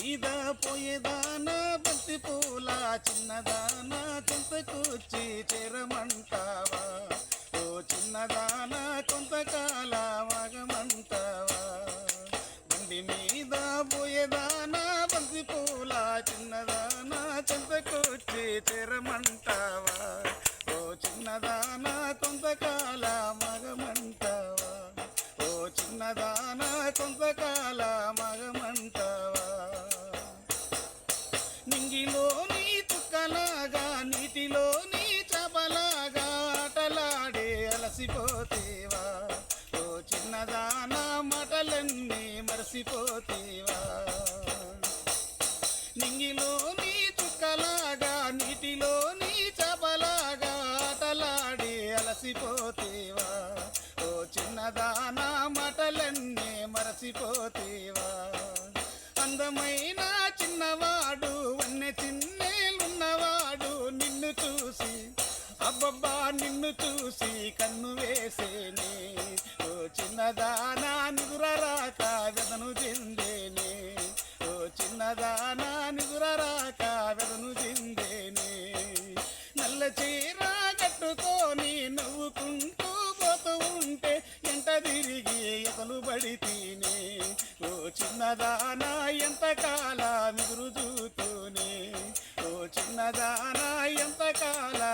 మీద పోయేదానా బంతి పూల చిన్నదానా చెంతకొచ్చి చేరమంటావా? ఓ చిన్నదానా కొంతకాలం ఆగమంటావా? బండి మీద పోయేదానా బంతి పూల చిన్నదానా చెంతకొచ్చి చేరమంటావా? ఓ చిన్నదానా కొంతకాలం ఆగమంటావా? ఓ చిన్నదానా కొంతకాలం ఆగమంటావా? నింగిలోని చుక్కలాగా నీటిలోని చేపలాగా ఆటలాడే అలసిపోతేవా? ఓ చిన్నదానా మాటలన్నీ మరసిపోతేవా? నింగిలోని చుక్కలాగా నీటిలోని చేపలాగా ఆటలాడి అలసిపోతేవా? ఓ చిన్నదానా మాటలన్నీ మరసిపోతేవా? అందమైన చిన్నవాడు వన్నె చిన్నేలున్నవాడు నిన్ను చూసి అబ్బబ్బా నిన్ను చూసి కన్ను వేసేనే. ఓ చిన్నదానా నిదురరాక వెదను చెందేనే. ఓ చిన్నదానా నిదురరాక వెదను చెందేనే. నల్ల చీర కట్టుకొని నవ్వుకుంటూ పోతూ ఉంటే ఎంట తిరిగి ఎతలు పడితేనే. ఓ చిన్నదానా ఎంతకాలం ఎదురు చూతూనే. ఓ చిన్నదానా ఎంతకాలం